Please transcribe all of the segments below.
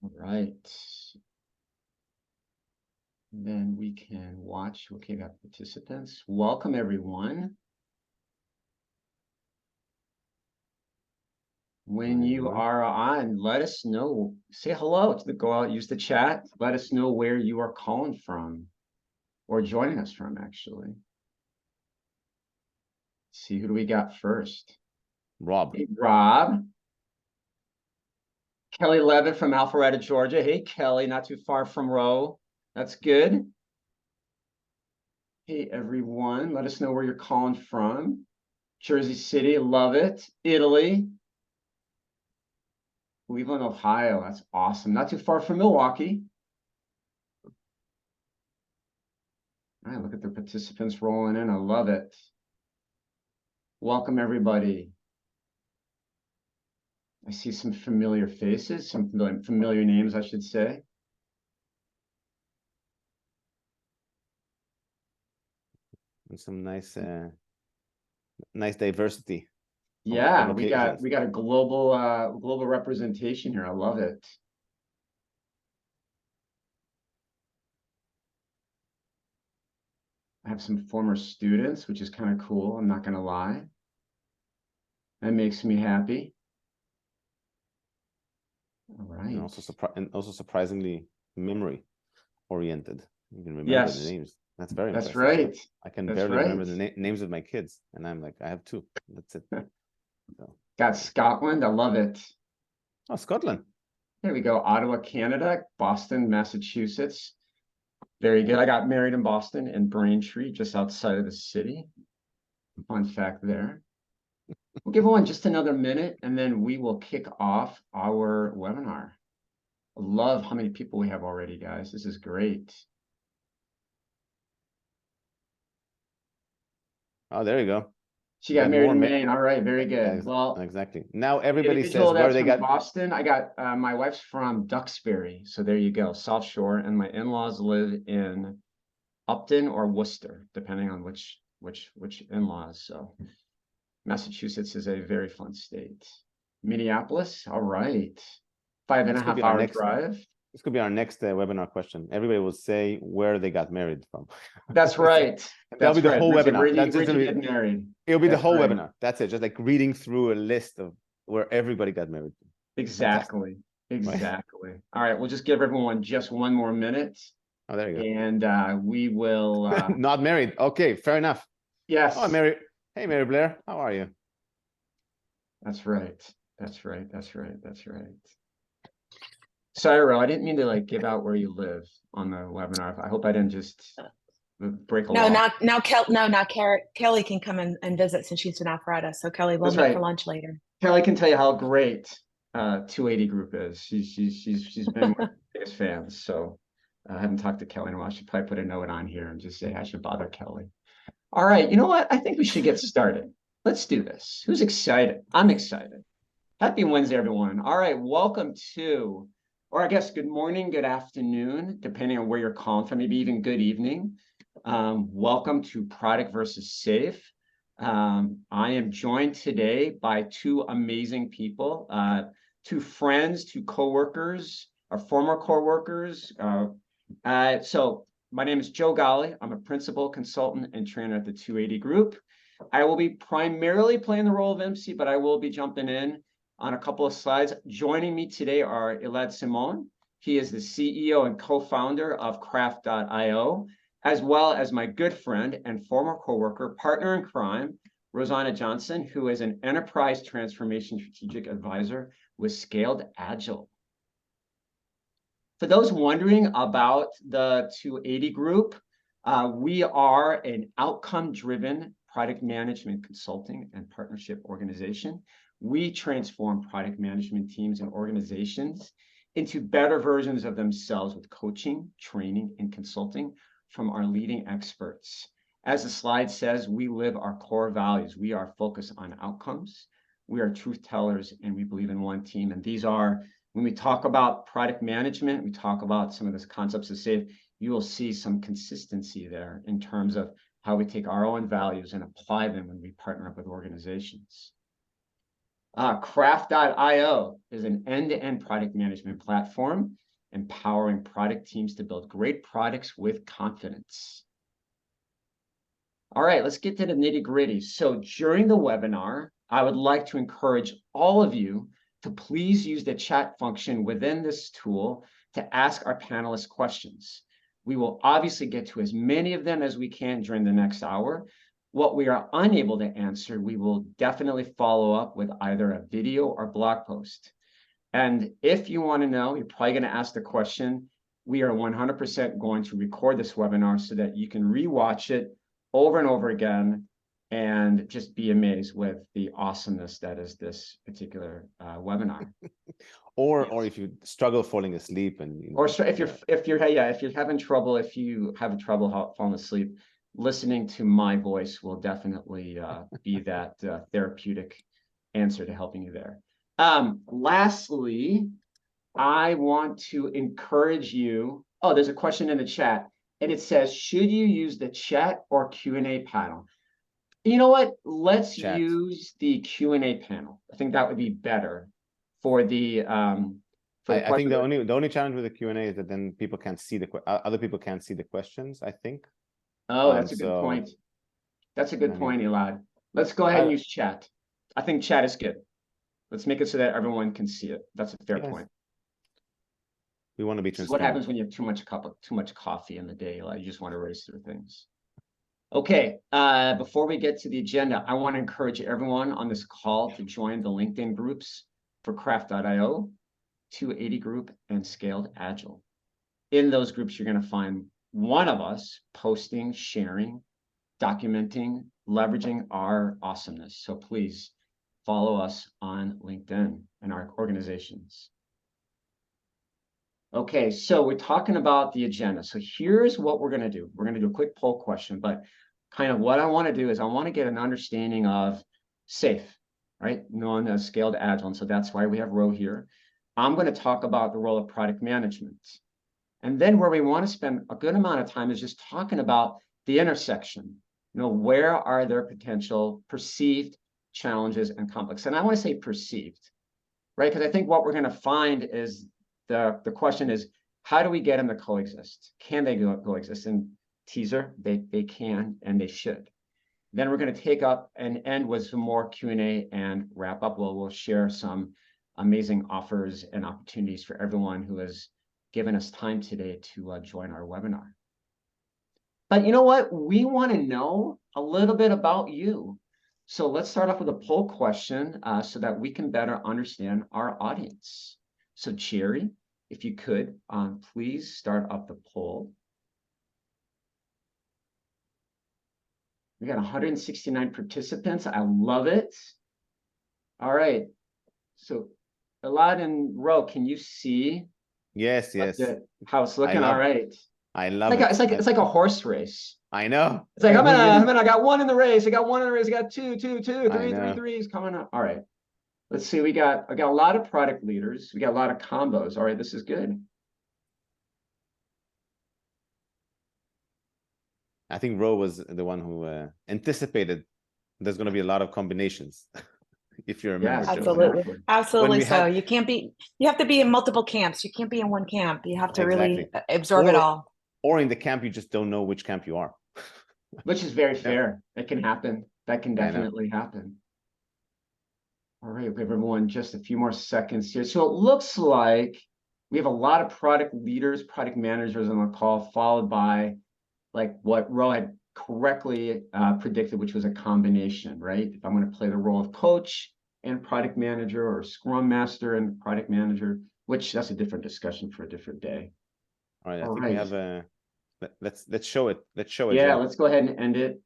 All right. And then we can watch. Okay, got participants. Welcome, everyone. When you are on, let us know. Say hello to the go out, use the chat. Let us know where you are calling from or joining us from, actually. See, who do we got first? Rob. Hey, Rob. Kelly Levitt from Alpharetta, Georgia. Hey, Kelly, not too far from Roe. That's good. Hey, everyone. Let us know where you're calling from. Jersey City, love it. Italy. Cleveland, Ohio. That's awesome. Not too far from Milwaukee. All right, look at the participants rolling in. I love it. Welcome, everybody. I see some familiar faces, some familiar names, I should say. And some nice diversity. Yeah, we got a global representation here. I love it. I have some former students, which is kind of cool. I'm not going to lie. That makes me happy. All right. And also surprisingly memory oriented. You can remember Yes. the names. That's very That's impressive. right. I can barely remember the names of my kids, and I'm like, I have two. That's it. So. Got Scotland. I love it. Oh, Scotland. There we go. Ottawa, Canada. Boston, Massachusetts. Very good. I got married in Boston in Braintree, just outside of the city. Fun fact there. We'll give one just another minute, and then we will kick off our webinar. I love how many people we have already, guys. This is great. Oh, there you go. She got married in Maine. All right, very good. Well, exactly. Now everybody says where they got Boston. I got my wife's from Duxbury, so there you go, South Shore, and my in-laws live in Upton or Worcester, depending on which in-laws. So Massachusetts is a very fun state. Minneapolis, all right. 5.5 hour drive. This could be our next webinar question. Everybody will say where they got married from. That's right. That'll be the whole webinar. That's just get married. It'll be the whole webinar. That's it. Just like reading through a list of where everybody got married. Exactly. Exactly. All right. We'll just give everyone just one more minute. Oh, there you go. And we will. Not married. Okay, fair enough. Yes. Oh, Mary. Hey, Mary Blair. How are you? That's right. That's right. That's right. That's right. Sorry, Ro, I didn't mean to like give out where you live on the webinar. I hope I didn't just break a law. Now Kelly can come and visit since she's in Alpharetta. So Kelly will meet for lunch later. Kelly can tell you how great 280 Group is. She's been one of the biggest fans. So I haven't talked to Kelly in a while. I should probably put a note on here and just say I should bother Kelly. All right, you know what? I think we should get started. Let's do this. Who's excited? I'm excited. Happy Wednesday, everyone. All right, welcome to, or I guess good morning, good afternoon, depending on where you're calling from, maybe even good evening. Welcome to Product versus Safe. I am joined today by two amazing people, two friends, two coworkers, or former coworkers. So my name is Joe Ghali. I'm a principal consultant and trainer at the 280 Group. I will be primarily playing the role of MC, but I will be jumping in on a couple of slides. Joining me today are Elad Simon. He is the CEO and co-founder of Craft.io, as well as my good friend and former coworker, partner in crime, Rosana Johnson, who is an enterprise transformation strategic advisor with Scaled Agile. For those wondering about the 280 Group, we are an outcome-driven product management consulting and partnership organization. We transform product management teams and organizations into better versions of themselves with coaching, training, and consulting from our leading experts. As the slide says, we live our core values. We are focused on outcomes. We are truth tellers, and we believe in one team. And these are, when we talk about product management, we talk about some of the concepts of SAFE, you will see some consistency there in terms of how we take our own values and apply them when we partner up with organizations. Craft.io is an end-to-end product management platform, empowering product teams to build great products with confidence. All right, let's get to the nitty-gritty. So during the webinar, I would like to encourage all of you to please use the chat function within this tool to ask our panelists questions. We will obviously get to as many of them as we can during the next hour. What we are unable to answer, we will definitely follow up with either a video or blog post. And if you want to know, you're probably going to ask the question, we are 100% going to record this webinar so that you can rewatch it over and over again and just be amazed with the awesomeness that is this particular webinar. Or if you struggle falling asleep and or so if you're having trouble falling asleep, listening to my voice will definitely be that therapeutic answer to helping you there. Lastly, I want to encourage you. Oh, there's a question in the chat, and it says, should you use the chat or Q&A panel? You know what? Let's Chat. use the Q&A panel. I think that would be better for the I think the only challenge with the Q&A is that then people can't see other people can't see the questions, I think. Oh, that's a good point. That's a good point, Elad. Let's go ahead and use chat. I think chat is good. Let's make it so that everyone can see it. That's a fair point. We want to be This is transparent. what happens when you have too much coffee in the day, Elad. You just want to race through things. Okay, before we get to the agenda, I want to encourage everyone on this call to join the LinkedIn groups for Craft.io, 280 Group, and Scaled Agile. In those groups, you're going to find one of us posting, sharing, documenting, leveraging our awesomeness. So please follow us on LinkedIn and our organizations. Okay, so we're talking about the agenda. So here's what we're going to do. We're going to do a quick poll question, but kind of what I want to do is I want to get an understanding of SAFe, right? Known as Scaled Agile. And so that's why we have Ro here. I'm going to talk about the role of product management. And then where we want to spend a good amount of time is just talking about the intersection. Where are there potential perceived challenges and complex? And I want to say perceived, right? Because I think what we're going to find is the question is, how do we get them to coexist? Can they coexist? And teaser, they can and they should. Then we're going to take up and end with some more Q&A and wrap up. We'll share some amazing offers and opportunities for everyone who has given us time today to join our webinar. But you know what? We want to know a little bit about you. So let's start off with a poll question so that we can better understand our audience. So Jerry, if you could, please start up the poll. We got 169 participants. I love it. All right. So Elad and Ro, can you see? Yes. How it's looking? All right. I love it. It's like a horse race. I know. It's like I got one in the race. I got one in the race. I got two, three threes coming up. All right. Let's see. I got a lot of product leaders. We got a lot of combos. All right. This is good. I think Ro was the one who anticipated there's going to be a lot of combinations. If you remember. Yes, absolutely. So you have to be in multiple camps. You can't be in one camp. You have to really absorb it all. Or in the camp, you just don't know which camp you are. Which is very fair. It can happen. That can definitely happen. All right, we have everyone just a few more seconds here. So it looks like we have a lot of product leaders, product managers on the call, followed by like what Ro had correctly predicted, which was a combination, right? If I'm going to play the role of coach and product manager, or scrum master and product manager, which that's a different discussion for a different day. All right, I think we have a let's show it. Yeah, let's go ahead and end it.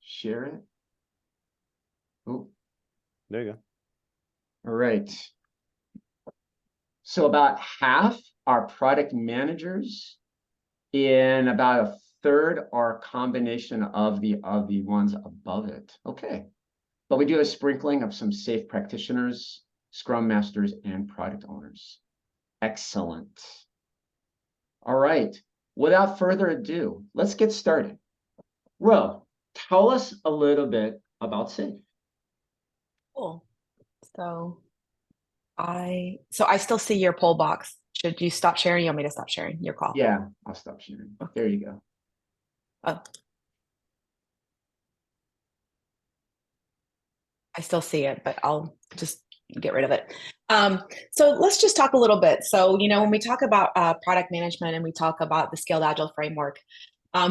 Share it. Oh, there you go. All right. So about half are product managers, in about a third are a combination of the ones above it. Okay. But we do a sprinkling of some SAFe practitioners, scrum masters, and product owners. Excellent. All right. Without further ado, let's get started. Ro, tell us a little bit about SAFe. Cool. So I still see your poll box. Should you stop sharing? You want me to stop sharing your call? Yeah, I'll stop sharing. There you go. Oh. I still see it, but I'll just get rid of it. So let's just talk a little bit. So, when we talk about product management and we talk about the Scaled Agile framework,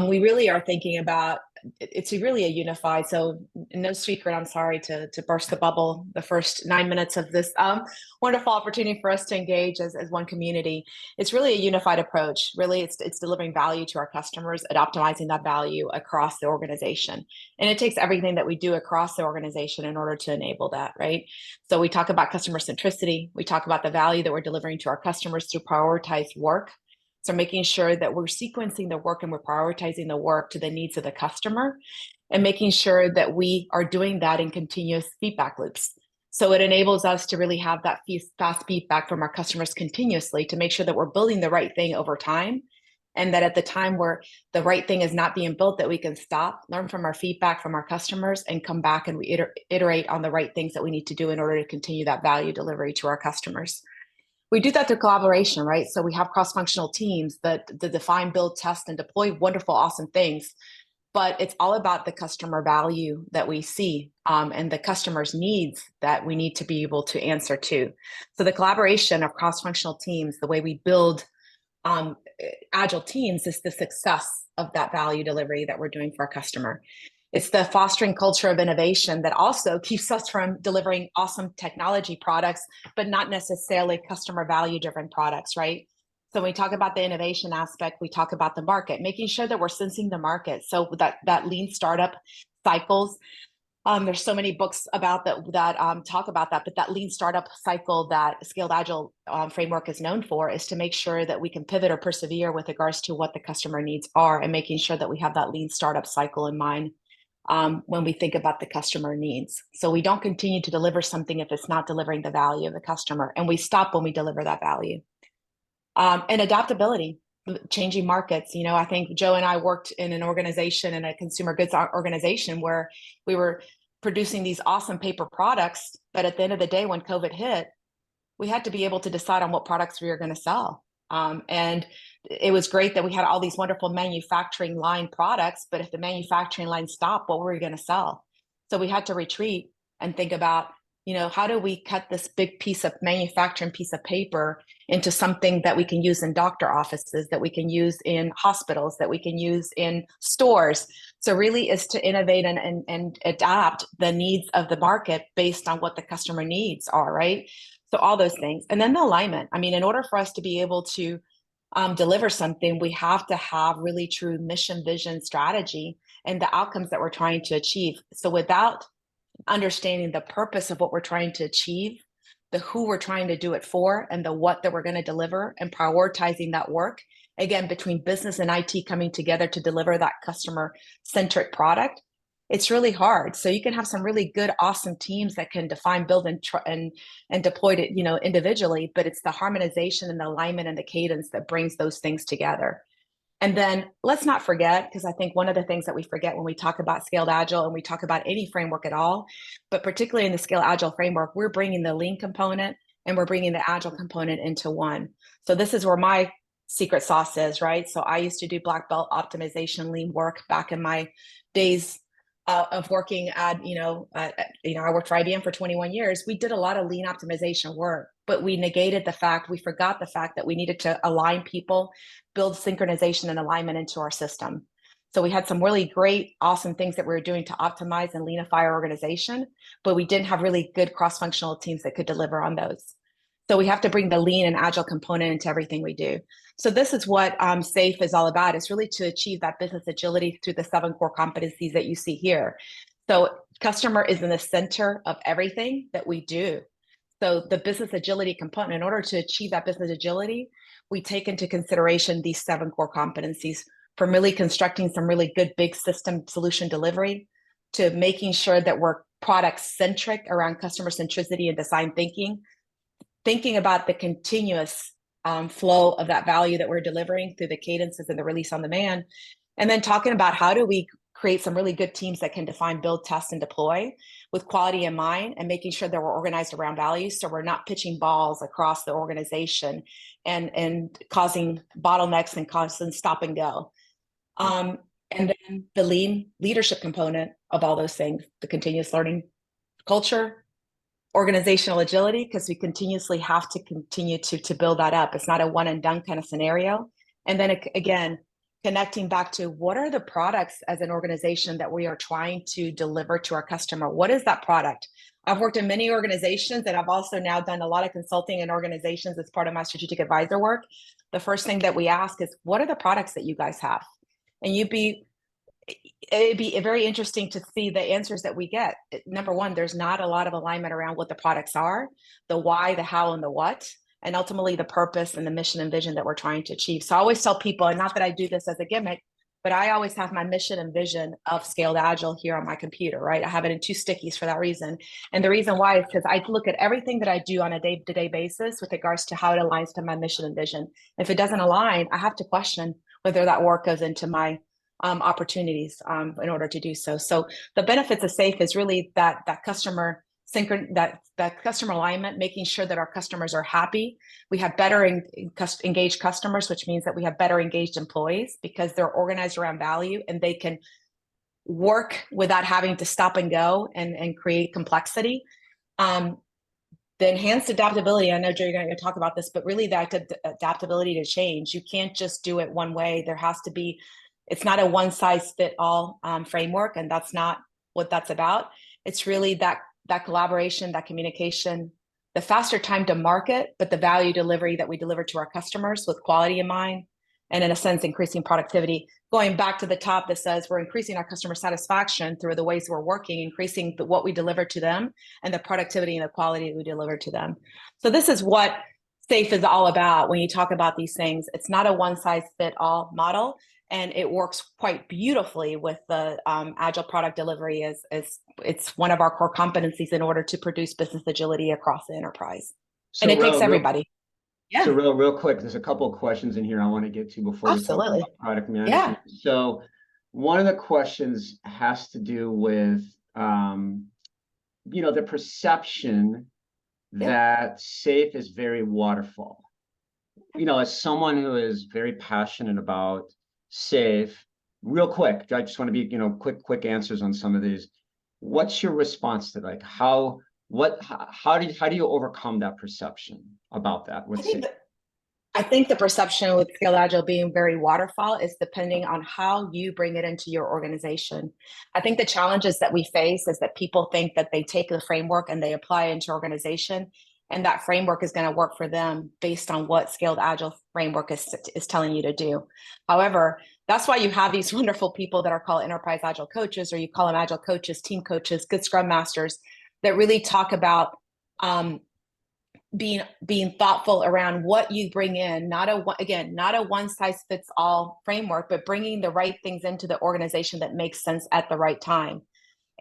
we really are thinking about it's really a unified. So, no secret, I'm sorry to burst the bubble. The first 9 minutes of this wonderful opportunity for us to engage as one community. It's really a unified approach. Really, it's delivering value to our customers and optimizing that value across the organization. And it takes everything that we do across the organization in order to enable that, right? So we talk about customer centricity. We talk about the value that we're delivering to our customers through prioritized work. So making sure that we're sequencing the work and we're prioritizing the work to the needs of the customer and making sure that we are doing that in continuous feedback loops. So it enables us to really have that fast feedback from our customers continuously to make sure that we're building the right thing over time. And that at the time where the right thing is not being built, that we can stop, learn from our feedback from our customers, and come back and iterate on the right things that we need to do in order to continue that value delivery to our customers. We do that through collaboration, right? So we have cross-functional teams that define, build, test, and deploy wonderful, awesome things. But it's all about the customer value that we see and the customer's needs that we need to be able to answer to. So the collaboration of cross-functional teams, the way we build Agile teams, is the success of that value delivery that we're doing for our customer. It's the fostering culture of innovation that also keeps us from delivering awesome technology products, but not necessarily customer value driven products, right? So when we talk about the innovation aspect, we talk about the market, making sure that we're sensing the market. So that lean startup cycles, there's so many books about that talk about that, but that lean startup cycle that Scaled Agile framework is known for is to make sure that we can pivot or persevere with regards to what the customer needs are, and making sure that we have that lean startup cycle in mind when we think about the customer needs. So we don't continue to deliver something if it's not delivering the value of the customer, and we stop when we deliver that value. And adaptability, changing markets. I think Joe and I worked in an organization, in a consumer goods organization, where we were producing these awesome paper products, but at the end of the day, when COVID hit, we had to be able to decide on what products we were going to sell. And it was great that we had all these wonderful manufacturing line products, but if the manufacturing line stopped, what were we going to sell? So we had to retreat and think about, how do we cut this big piece of manufacturing piece of paper into something that we can use in doctor offices, that we can use in hospitals, that we can use in stores. So really is to innovate and adapt the needs of the market based on what the customer needs are, right? So all those things. And then the alignment. I mean, in order for us to be able to deliver something, we have to have really true mission, vision, strategy, and the outcomes that we're trying to achieve. So without understanding the purpose of what we're trying to achieve, the who we're trying to do it for, and the what that we're going to deliver, and prioritizing that work, again, between business and IT coming together to deliver that customer-centric product, it's really hard. So you can have some really good, awesome teams that can define, build, and deploy it, individually, but it's the harmonization and the alignment and the cadence that brings those things together. And then let's not forget, because I think one of the things that we forget when we talk about Scaled Agile and we talk about any framework at all, but particularly in the Scaled Agile framework, we're bringing the lean component and we're bringing the Agile component into one. So this is where my secret sauce is, right? So I used to do black belt optimization lean work back in my days of working at, I worked for IBM for 21 years. We did a lot of lean optimization work, but we forgot the fact that we needed to align people, build synchronization and alignment into our system. So we had some really great, awesome things that we were doing to optimize and leanify our organization, but we didn't have really good cross-functional teams that could deliver on those. So we have to bring the lean and agile component into everything we do. So this is what SAFE is all about. It's really to achieve that business agility through the 7 core competencies that you see here. So customer is in the center of everything that we do. So the business agility component, in order to achieve that business agility, we take into consideration these 7 core competencies, from really constructing some really good big system solution delivery to making sure that we're product centric around customer centricity and design thinking about the continuous flow of that value that we're delivering through the cadences and the release on demand, and then talking about how do we create some really good teams that can define, build, test, and deploy with quality in mind, and making sure that we're organized around values, so we're not pitching balls across the organization and causing bottlenecks and causing stop and go. And then the lean leadership component of all those things, the continuous learning culture, organizational agility, because we continuously have to continue to build that up. It's not a one and done kind of scenario. And then again, connecting back to what are the products as an organization that we are trying to deliver to our customer? What is that product? I've worked in many organizations, and I've also now done a lot of consulting in organizations as part of my strategic advisor work. The first thing that we ask is, what are the products that you guys have? And it'd be very interesting to see the answers that we get. Number one, there's not a lot of alignment around what the products are, the why, the how, and the what, and ultimately the purpose and the mission and vision that we're trying to achieve. So I always tell people, and not that I do this as a gimmick, but I always have my mission and vision of Scaled Agile here on my computer, right? I have it in 2 stickies for that reason. And the reason why is because I look at everything that I do on a day-to-day basis with regards to how it aligns to my mission and vision. If it doesn't align, I have to question whether that work goes into my opportunities in order to do so. So the benefits of SAFE is really that customer that customer alignment, making sure that our customers are happy. We have better engaged customers, which means that we have better engaged employees because they're organized around value and they can work without having to stop and go and create complexity. The enhanced adaptability, I know Jerry, you're going to talk about this, but really that adaptability to change. You can't just do it one way. There has to be, it's not a one size fit all framework, and that's not what that's about. It's really that collaboration, that communication, the faster time to market, but the value delivery that we deliver to our customers with quality in mind, and in a sense, increasing productivity. Going back to the top that says we're increasing our customer satisfaction through the ways we're working, increasing what we deliver to them and the productivity and the quality we deliver to them. So this is what SAFE is all about. When you talk about these things, it's not a one size fit all model. And it works quite beautifully with the Agile product delivery as it's one of our core competencies in order to produce business agility across the enterprise. So and it takes everybody. Yeah. So real quick, there's a couple of questions in here I want to get to before we talk about product management. Yeah. So one of the questions has to do with, the perception that SAFE is very waterfall. As someone who is very passionate about SAFE, real quick, I just want to be, quick answers on some of these. What's your response to how do you overcome that perception about that with SAFE? I think the perception with Scaled Agile being very waterfall is depending on how you bring it into your organization. I think the challenges that we face is that people think that they take the framework and they apply it into organization, and that framework is going to work for them based on what Scaled Agile framework is telling you to do. However, that's why you have these wonderful people that are called enterprise Agile coaches, or you call them Agile coaches, team coaches, good Scrum masters, that really talk about being thoughtful around what you bring in, not a one size fits all framework, but bringing the right things into the organization that makes sense at the right time.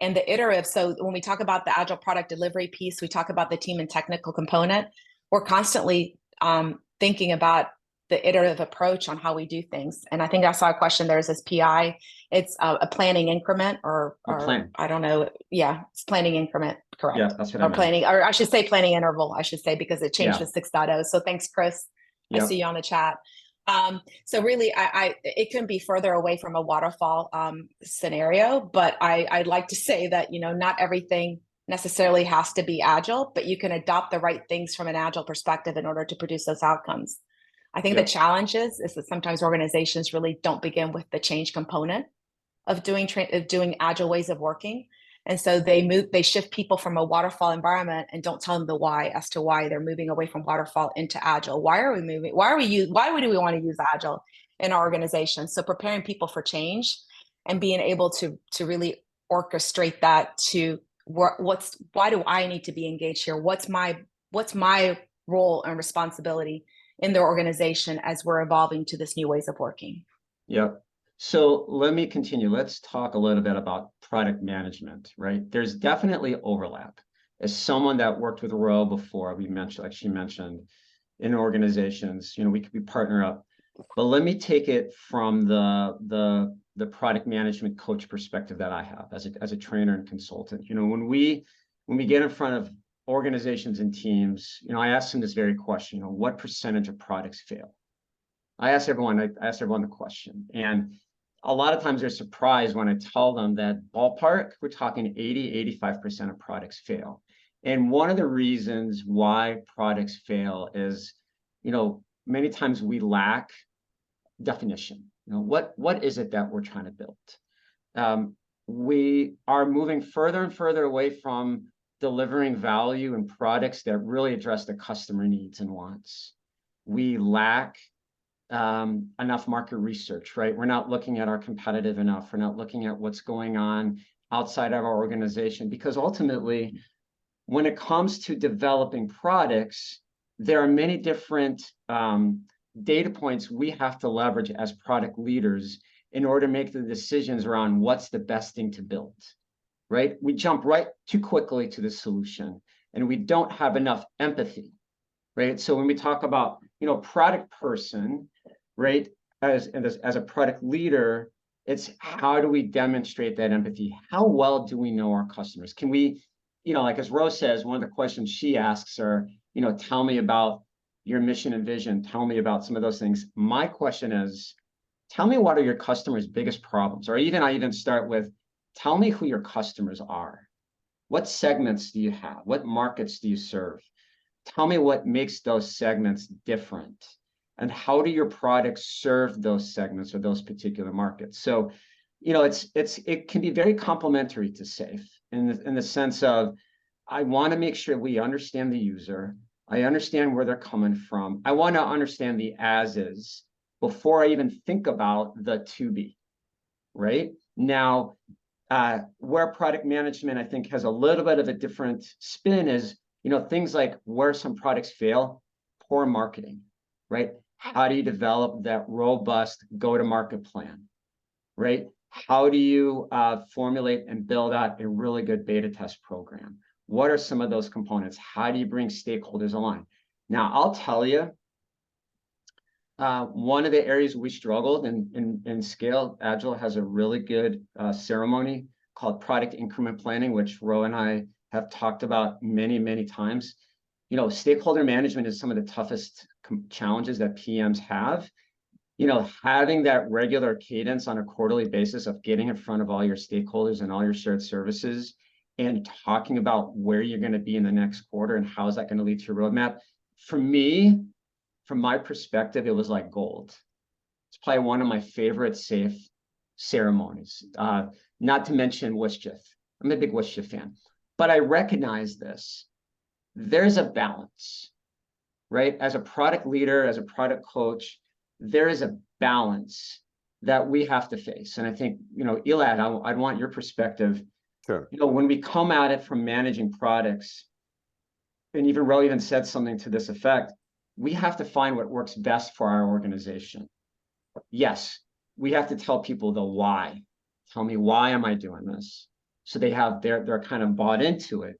And the iterative, so when we talk about the Agile product delivery piece, we talk about the team and technical component. We're constantly thinking about the iterative approach on how we do things. And I think I saw a question, there's this PI, it's a planning increment or I don't know. Yeah, it's planning increment, correct. Yeah, that's what I meant. Planning, or I should say planning interval, because it changed with 6.0. So thanks, Chris. Yep. I see you on the chat. So really, it can be further away from a waterfall scenario, but I'd like to say that, not everything necessarily has to be Agile, but you can adopt the right things from an Agile perspective in order to produce those outcomes. I think the challenge is that sometimes organizations really don't begin with the change component of doing Agile ways of working. And so they shift people from a waterfall environment and don't tell them the why as to why they're moving away from waterfall into Agile. Why do we want to use Agile in our organization? So preparing people for change and being able to really orchestrate that to why do I need to be engaged here? What's my role and responsibility in their organization as we're evolving to this new ways of working? Yep. So let me continue. Let's talk a little bit about product management, right? There's definitely overlap. As someone that worked with Royal before, like she mentioned, in organizations, we partner up. But let me take it from the the product management coach perspective that I have as a trainer and consultant. You know, when we get in front of organizations and teams, you know, I ask them this very question, you know, what percentage of products fail? I ask everyone the question. And a lot of times they're surprised when I tell them that ballpark, we're talking 80-85% of products fail. And one of the reasons why products fail is, you know, many times we lack definition. You know, what is it that we're trying to build? We are moving further and further away from delivering value and products that really address the customer needs and wants. We lack enough market research, right? We're not looking at our competitive enough. We're not looking at what's going on outside of our organization, because ultimately, when it comes to developing products, there are many different data points we have to leverage as product leaders in order to make the decisions around what's the best thing to build, right? We jump right too quickly to the solution, and we don't have enough empathy, right? So when we talk about, you know, product person, right, as a product leader, it's how do we demonstrate that empathy? How well do we know our customers? Can we, you know, like as Rose says, one of the questions she asks are, you know, tell me about your mission and vision. Tell me about some of those things. My question is, tell me what are your customers' biggest problems? Or even I even start with, tell me who your customers are. What segments do you have? What markets do you serve? Tell me what makes those segments different. And how do your products serve those segments or those particular markets? So, you know, it can be very complementary to SAFe in the sense of, I want to make sure we understand the user. I understand where they're coming from. I want to understand the as is before I even think about the to be, right? Now, where product management, I think, has a little bit of a different spin is, you know, things like where some products fail, poor marketing, right? How do you develop that robust go-to-market plan, right? How do you formulate and build out a really good beta test program? What are some of those components? How do you bring stakeholders aligned? Now, I'll tell you, one of the areas we struggled in Scale, Agile has a really good ceremony called product increment planning, which Ro and I have talked about many, many times. You know, stakeholder management is some of the toughest challenges that PMs have. You know, having that regular cadence on a quarterly basis of getting in front of all your stakeholders and all your shared services and talking about where you're going to be in the next quarter and how is that going to lead to your roadmap. For me, from my perspective, it was like gold. It's probably one of my favorite SAFe ceremonies, not to mention Wischief. I'm a big Wischief fan, but I recognize this. There's a balance, right? As a product leader, as a product coach, there is a balance that we have to face. And I think, you know, Elad, I'd want your perspective. Sure. You know, when we come at it from managing products, and even Ro even said something to this effect, we have to find what works best for our organization. Yes, we have to tell people the why. Tell me, why am I doing this? So they're kind of bought into it.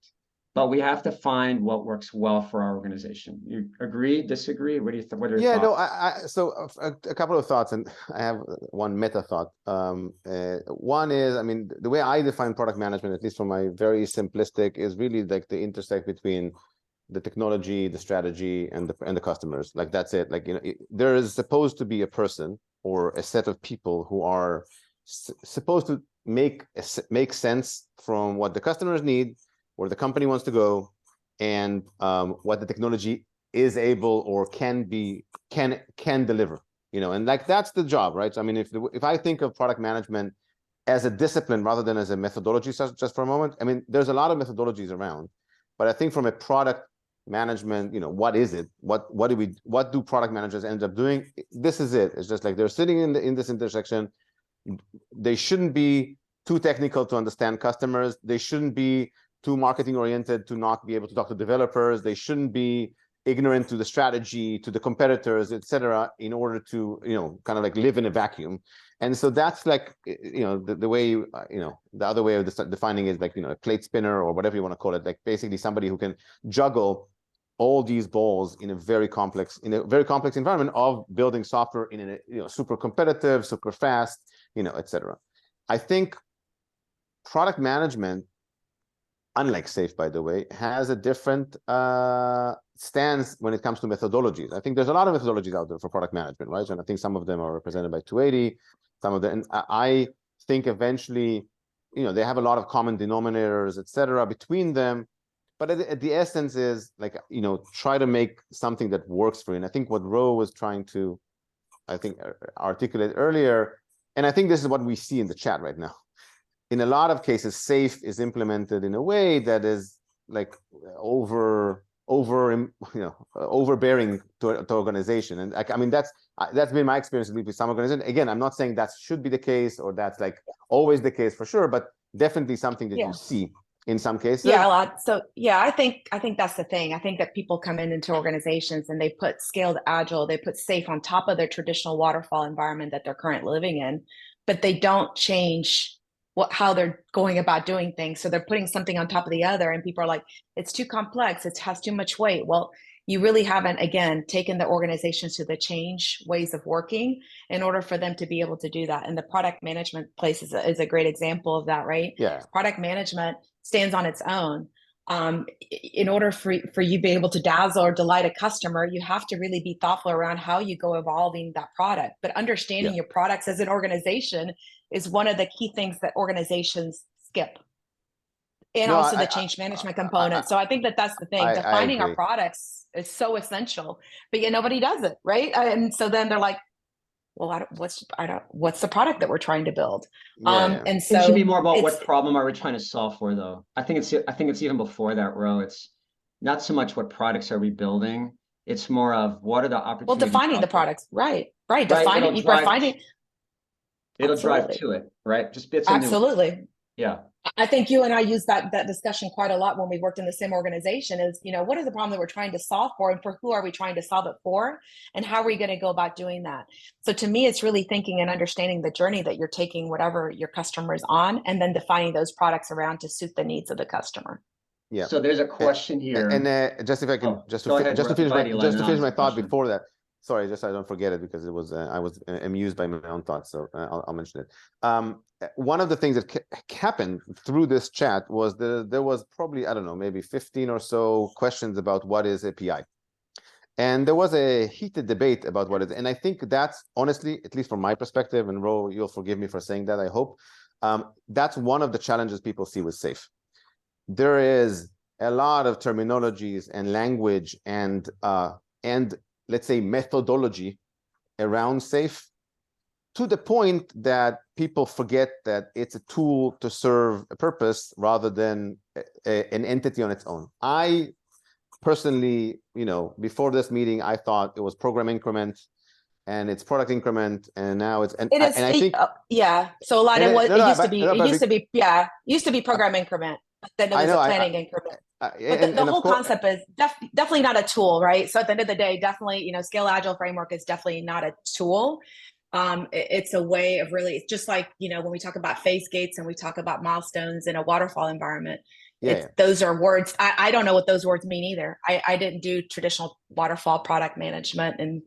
But we have to find what works well for our organization. You agree, disagree? What do you think? What are your thoughts? So a couple of thoughts, and I have one meta thought. One is, I mean, the way I define product management, at least from my very simplistic, is really like the intersect between the technology, the strategy, and the customers. Like that's it. Like, you know, there is supposed to be a person or a set of people who are supposed to make sense from what the customers need, where the company wants to go, and what the technology is able or can deliver. You know, and like that's the job, right? So, I mean, if I think of product management as a discipline rather than as a methodology, just for a moment, I mean, there's a lot of methodologies around, but I think from a product management, you know, what is it? What do product managers end up doing? This is it. It's just like they're sitting in this intersection. They shouldn't be too technical to understand customers. They shouldn't be too marketing oriented to not be able to talk to developers. They shouldn't be ignorant to the strategy, to the competitors, etc., in order to, you know, kind of like live in a vacuum. And so that's like, you know, the way, you know, the other way of defining is like, you know, a plate spinner or whatever you want to call it, like basically somebody who can juggle all these balls in a very complex environment of building software in a, you know, super competitive, super fast, etc. I think product management, unlike SAFe, by the way, has a different stance when it comes to methodologies. I think there's a lot of methodologies out there for product management, right? And I think some of them are represented by 280, some of them, and I think eventually, they have a lot of common denominators, etc., between them. But at the essence is like, try to make something that works for you. And I think what Ro was trying to, articulate earlier, and I think this is what we see in the chat right now. In a lot of cases, SAFe is implemented in a way that is like overbearing to organization. And I mean, that's been my experience with some organizations. Again, I'm not saying that should be the case or that's like always the case for sure, but definitely something that you see in some cases. Yeah, a lot. So yeah, I think that's the thing. I think that people come into organizations and they put scaled agile, they put SAFe on top of their traditional waterfall environment that they're currently living in, but they don't change how they're going about doing things. So they're putting something on top of the other, and people are like, it's too complex, it has too much weight. Well, you really haven't, again, taken the organizations to the change ways of working in order for them to be able to do that. And the product management place is a great example of that, right? Yeah. Product management stands on its own. In order for you to be able to dazzle or delight a customer, you have to really be thoughtful around how you go evolving that product. But understanding your products as an organization is one of the key things that organizations skip. And also the change management component. So I think that's the thing. Defining our products is so essential, but yet nobody does it, right? And so then they're like, well, what's the product that we're trying to build? And so it should be more about what problem are we trying to solve for, though. I think it's even before that, Ro. It's not so much what products are we building. It's more of what are the opportunities. Well, defining the products, right? Defining, it'll drive to it, right? Just bits. Absolutely. Yeah. I think you and I use that discussion quite a lot when we worked in the same organization is, what is the problem that we're trying to solve for, and for who are we trying to solve it for, and how are we going to go about doing that? So to me, it's really thinking and understanding the journey that you're taking whatever your customer is on, and then defining those products around to suit the needs of the customer. Yeah. So there's a question here. And just if I can, just to finish my thought before that. Sorry, just so I don't forget it, because it was I was amused by my own thoughts, so I'll mention it. One of the things that happened through this chat was there was probably, I don't know, maybe 15 or so questions about what is API. And there was a heated debate about what it is. And I think that's honestly, at least from my perspective, and Ro, you'll forgive me for saying that, I hope, that's one of the challenges people see with SAFe. There is a lot of terminologies and language and let's say methodology around SAFe, to the point that people forget that it's a tool to serve a purpose rather than an entity on its own. I personally, before this meeting, I thought it was program increment and it's product increment, and now it's it is. I think So a lot of what it used to be program increment, but then there was a planning increment. But the whole concept is definitely not a tool, right? So at the end of the day, definitely, Scale Agile framework is definitely not a tool. It's a way of really, it's just like, when we talk about phase gates and we talk about milestones in a waterfall environment, those are words. I don't know what those words mean either. I didn't do traditional waterfall product management and,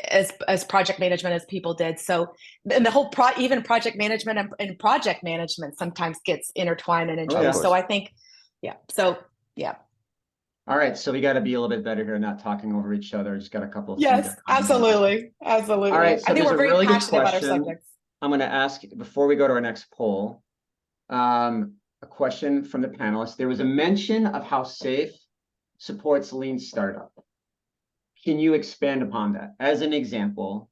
as project management as people did. So, and the whole even project management and project management sometimes gets intertwined and introduced. So I think, All right, so we got to be a little bit better here, not talking over each other. Just got a couple of things. Yes, absolutely. All right, so I think we're very passionate about our subjects. I'm going to ask, before we go to our next poll, a question from the panelists. There was a mention of how SAFe supports lean startup. Can you expand upon that? As an example,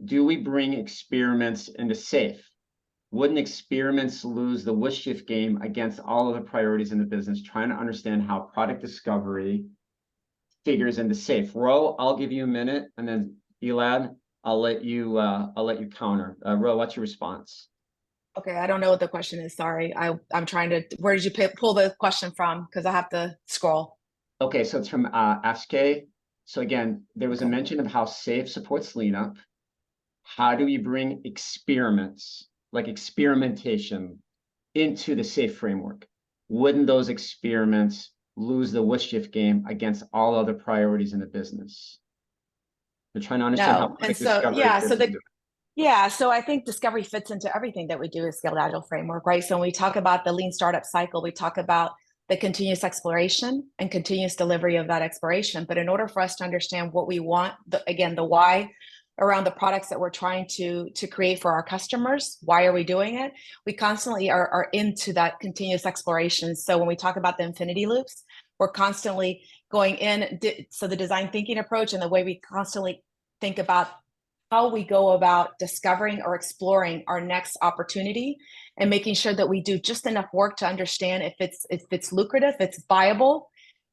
do we bring experiments into SAFe? Wouldn't experiments lose the wish shift game against all of the priorities in the business? Trying to understand how product discovery figures into SAFe. Ro, I'll give you a minute, and then Elad, I'll let you counter. Ro, what's your response? Okay, I don't know what the question is. Sorry, I'm trying to. Where did you pull the question from? Because I have to scroll. Okay, so it's from FK. So again, there was a mention of how SAFe supports lean up. How do we bring experiments, like experimentation, into the SAFe framework? Wouldn't those experiments lose the wish shift game against all other priorities in the business? They're trying to understand how product discovery fits into it. Yeah, so I think discovery fits into everything that we do as Scaled Agile framework, right? So when we talk about the lean startup cycle, we talk about the continuous exploration and continuous delivery of that exploration. But in order for us to understand what we want, again, the why around the products that we're trying to create for our customers, why are we doing it? We constantly are into that continuous exploration. So when we talk about the infinity loops, we're constantly going in. So the design thinking approach and the way we constantly think about how we go about discovering or exploring our next opportunity and making sure that we do just enough work to understand if it's lucrative, if it's viable,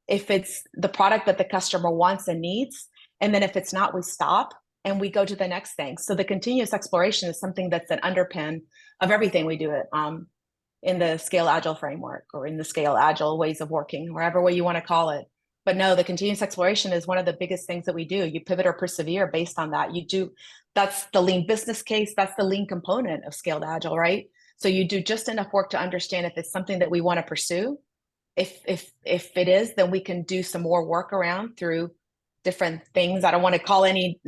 if it's the product that the customer wants and needs. And then if it's not, we stop and we go to the next thing. So the continuous exploration is something that's an underpin of everything we do in the Scale Agile framework or in the Scale Agile ways of working, wherever way you want to call it. But no, the continuous exploration is one of the biggest things that we do. You pivot or persevere based on that. You do, that's the lean business case. That's the lean component of Scaled Agile, right? So you do just enough work to understand if it's something that we want to pursue. If it is, then we can do some more work around through different things. I don't want to call any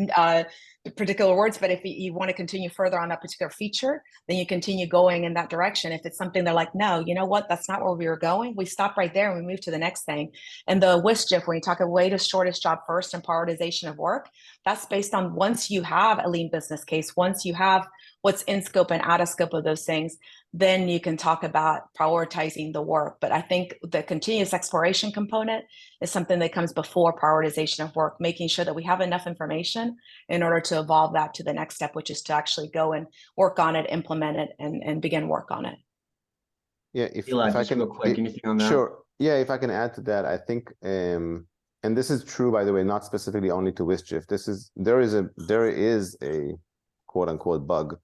particular words, but if you want to continue further on that particular feature, then you continue going in that direction. If it's something they're like, no, you know what, that's not where we were going, we stop right there and we move to the next thing. And the WSJF, when you talk of latest shortest job first and prioritization of work, that's based on once you have a lean business case, once you have what's in scope and out of scope of those things, then you can talk about prioritizing the work. But I think the continuous exploration component is something that comes before prioritization of work, making sure that we have enough information in order to evolve that to the next step, which is to actually go and work on it, implement it, and begin work on it. Yeah, if Elad, I just can, real quick, anything on that? sure. Yeah, if I can add to that, I think, and this is true, by the way, not specifically only to WSJF. There is a quote unquote bug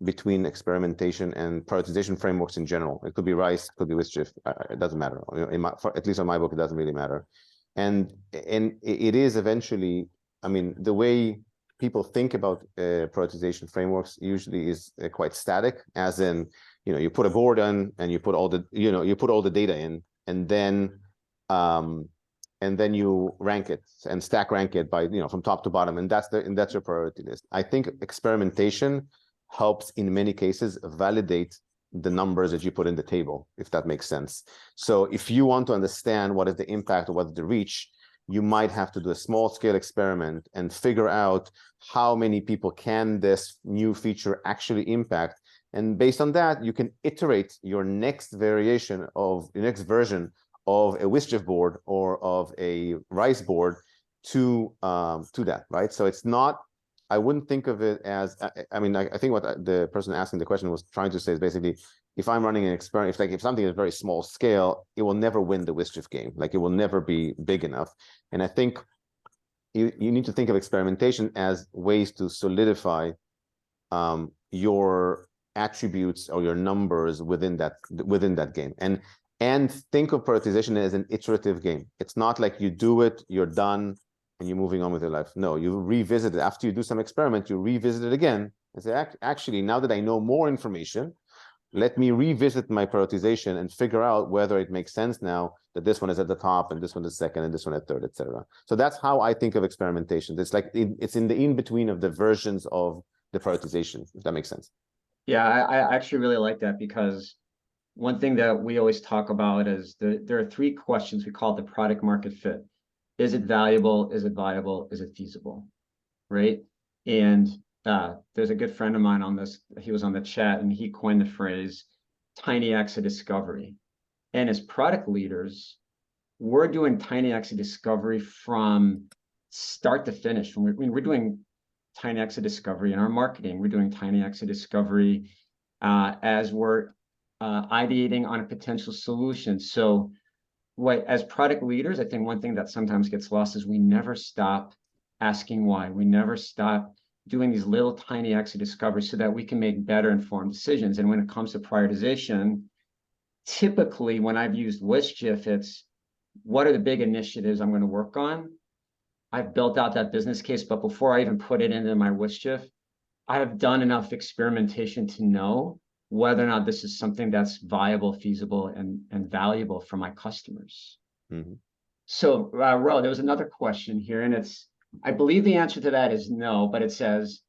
between experimentation and prioritization frameworks in general. It could be RICE, it could be WSJF. It doesn't matter. At least on my book, it doesn't really matter. And it is eventually, I mean, the way people think about prioritization frameworks usually is quite static, as in, you put a board on and you put all the data in, and then you rank it and stack rank it by, from top to bottom, and that's your priority list. I think experimentation helps in many cases validate the numbers that you put in the table, if that makes sense. So if you want to understand what is the impact or what is the reach, you might have to do a small scale experiment and figure out how many people can this new feature actually impact. And based on that, you can iterate your next version of a WSJF board or of a RICE board to that, right? So it's not, I wouldn't think of it as, I mean, I think what the person asking the question was trying to say is basically, if I'm running an experiment, if something is very small scale, it will never win the WSJF game. Like, it will never be big enough. And I think you need to think of experimentation as ways to solidify your attributes or your numbers within that game. And think of prioritization as an iterative game. It's not like you do it, you're done, and you're moving on with your life. No, you revisit it. After you do some experiment, you revisit it again and say, actually, now that I know more information, let me revisit my prioritization and figure out whether it makes sense now that this one is at the top and this one is second and this one at third, etc. So that's how I think of experimentation. It's like it's in the in-between of the versions of the prioritization, if that makes sense. Yeah, I actually really like that, because one thing that we always talk about is there are three questions we call the product market fit. Is it valuable? Is it viable? Is it feasible? Right? And there's a good friend of mine on this. He was on the chat and he coined the phrase tiny acts of discovery. And as product leaders, we're doing tiny acts of discovery from start to finish. We're doing tiny acts of discovery in our marketing. We're doing tiny acts of discovery as we're ideating on a potential solution. So as product leaders, I think one thing that sometimes gets lost is we never stop asking why. We never stop doing these little tiny acts of discovery so that we can make better informed decisions. And when it comes to prioritization, typically when I've used WSJF, it's what are the big initiatives I'm going to work on? I've built out that business case, but before I even put it into my WSJF, I have done enough experimentation to know whether or not this is something that's viable, feasible, and valuable for my customers. Mm-hmm. So, Ro, there was another question here, and I believe the answer to that is no, but it says,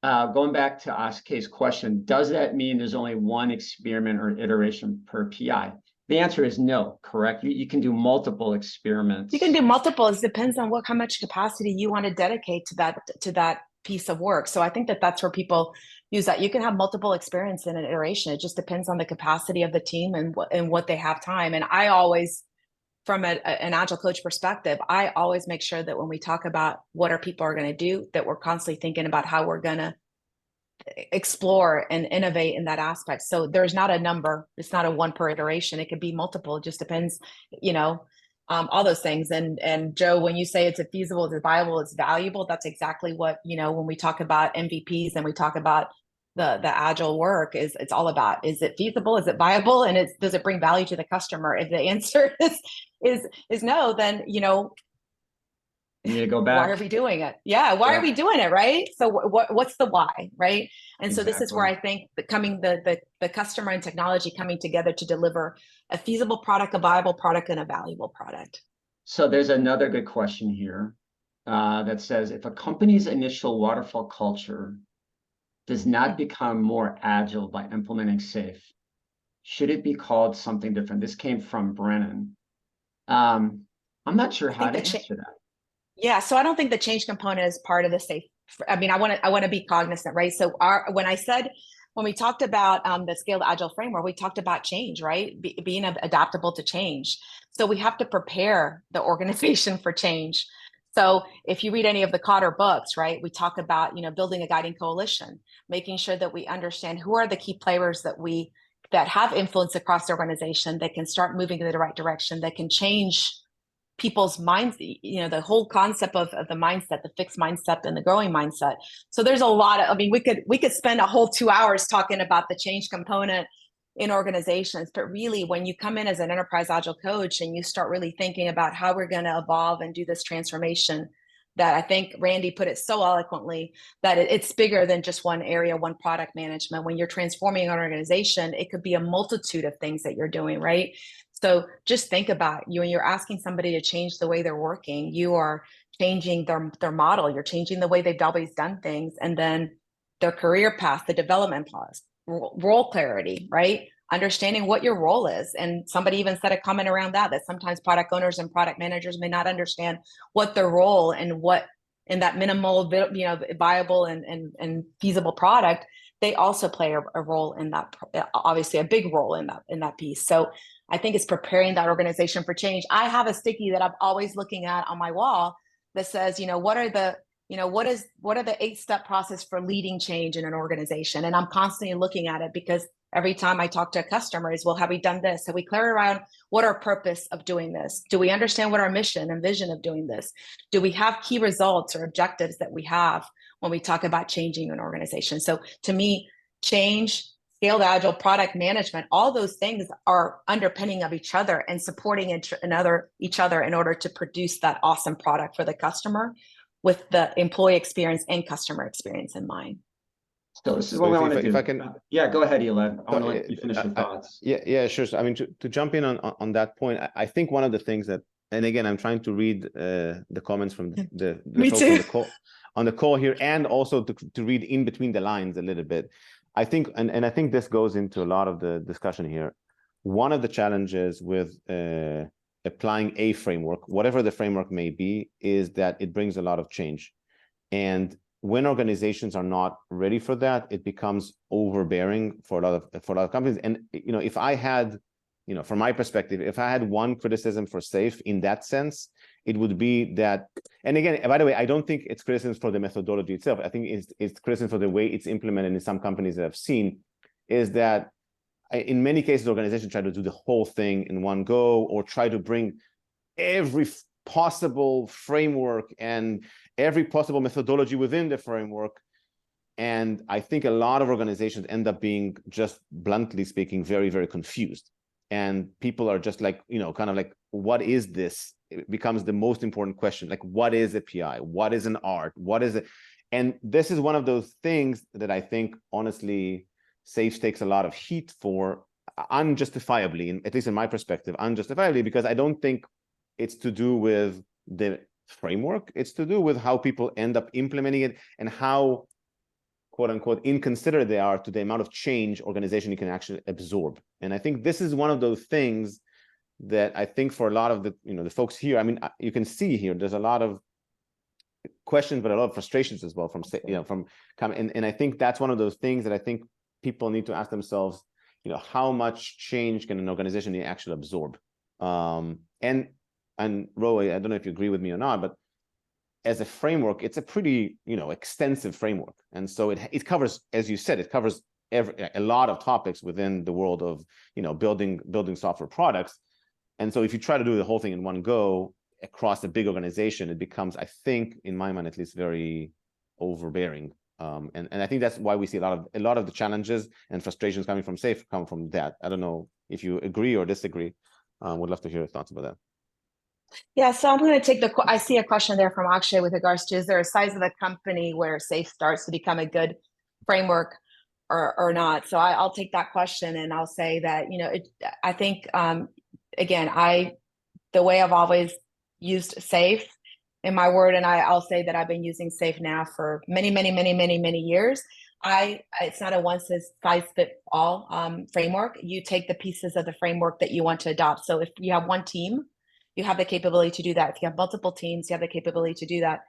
going back to Ask's question, does that mean there's only one experiment or iteration per PI? The answer is no, correct? You can do multiple experiments. You can do multiple. It depends on how much capacity you want to dedicate to that piece of work. So I think that's where people use that. You can have multiple experiments in an iteration. It just depends on the capacity of the team and what they have time. And I always, from an Agile coach perspective, I always make sure that when we talk about what our people are going to do, that we're constantly thinking about how we're going to explore and innovate in that aspect. So there's not a number. It's not a one per iteration. It could be multiple. It just depends, all those things. And Joe, when you say it's feasible, it's viable, it's valuable, that's exactly what, when we talk about MVPs and we talk about the Agile work, it's all about, is it feasible? Is it viable? And does it bring value to the customer? If the answer is no, then, you need to go back. Why are we doing it? Yeah. Why are we doing it? Right. So what's the why? Right. And so this is where I think the customer and technology coming together to deliver a feasible product, a viable product, and a valuable product. So there's another good question here that says, if a company's initial waterfall culture does not become more agile by implementing SAFe, should it be called something different? This came from Brennan. I'm not sure how to answer that. Yeah, so I don't think the change component is part of the SAFe. I mean, I want to be cognizant, right? So when we talked about the scaled agile framework, we talked about change, right? Being adaptable to change. So we have to prepare the organization for change. So if you read any of the Cotter books, right, we talk about, building a guiding coalition, making sure that we understand who are the key players that have influence across the organization, that can start moving in the right direction, that can change people's minds, the whole concept of the mindset, the fixed mindset and the growing mindset. So there's a lot of, we could spend a whole 2 hours talking about the change component in organizations, but really when you come in as an enterprise agile coach and you start really thinking about how we're going to evolve and do this transformation, that I think Randy put it so eloquently, that it's bigger than just one area, one product management. When you're transforming an organization, it could be a multitude of things that you're doing, right? So just think about when you're asking somebody to change the way they're working, you are changing their model, you're changing the way they've always done things, and then their career path, the development path, role clarity, right? Understanding what your role is. And somebody even said a comment around that sometimes product owners and product managers may not understand what their role and what in that minimal, viable and feasible product, they also play a role in that, obviously a big role in that piece. So I think it's preparing that organization for change. I have a sticky that I'm always looking at on my wall that says, what are the 8-step process for leading change in an organization? And I'm constantly looking at it because every time I talk to a customer is, well, have we done this? Have we cleared around what our purpose of doing this? Do we understand what our mission and vision of doing this? Do we have key results or objectives that we have when we talk about changing an organization? So to me, change, scaled agile, product management, all those things are underpinning of each other and supporting each other in order to produce that awesome product for the customer with the employee experience and customer experience in mind. So this is what I want to do. If I can, yeah, go ahead, Elad. I want to let you finish your thoughts. Yeah, sure. So, I mean, to jump in on that point, I think one of the things that, and again, I'm trying to read the comments from the folks on the call here, and also to read in between the lines a little bit. I think, and I think this goes into a lot of the discussion here. One of the challenges with applying a framework, whatever the framework may be, is that it brings a lot of change. And when organizations are not ready for that, it becomes overbearing for a lot of companies. And if I had, from my perspective, if I had one criticism for SAFe in that sense, it would be that. And again, by the way, I don't think it's criticism for the methodology itself. I think it's criticism for the way it's implemented in some companies that I've seen. Is that in many cases, organizations try to do the whole thing in one go, or try to bring every possible framework and every possible methodology within the framework. And I think a lot of organizations end up being, just bluntly speaking, very, very confused. And people are just like, kind of like, what is this? It becomes the most important question. Like, what is a PI? What is an art? What is it? And this is one of those things that I think, honestly, SAFe takes a lot of heat for, unjustifiably, at least in my perspective, unjustifiably, because I don't think it's to do with the framework. It's to do with how people end up implementing it and how quote unquote inconsiderate they are to the amount of change organization can actually absorb. And I think this is one of those things that I think for a lot of the, the folks here, I mean, you can see here, there's a lot of questions, but a lot of frustrations as well from, from coming. And I think that's one of those things that I think people need to ask themselves, how much change can an organization actually absorb? And Roy, I don't know if you agree with me or not, but as a framework, it's a pretty, extensive framework. And so it covers, as you said, it covers a lot of topics within the world of, building software products. And so if you try to do the whole thing in one go across a big organization, it becomes, I think, in my mind at least, very overbearing. And I think that's why we see a lot of the challenges and frustrations coming from SAFe come from that. I don't know if you agree or disagree. Would love to hear your thoughts about that. Yeah, so I'm going to take I see a question there from Akshay with regards to, is there a size of the company where SAFe starts to become a good framework or not? So I'll take that question and I'll say that, I think, again, the way I've always used SAFe in my word, and I'll say that I've been using SAFe now for many, many, many, many, many years. It's not a one size fits all framework. You take the pieces of the framework that you want to adopt. So if you have one team, you have the capability to do that. If you have multiple teams, you have the capability to do that.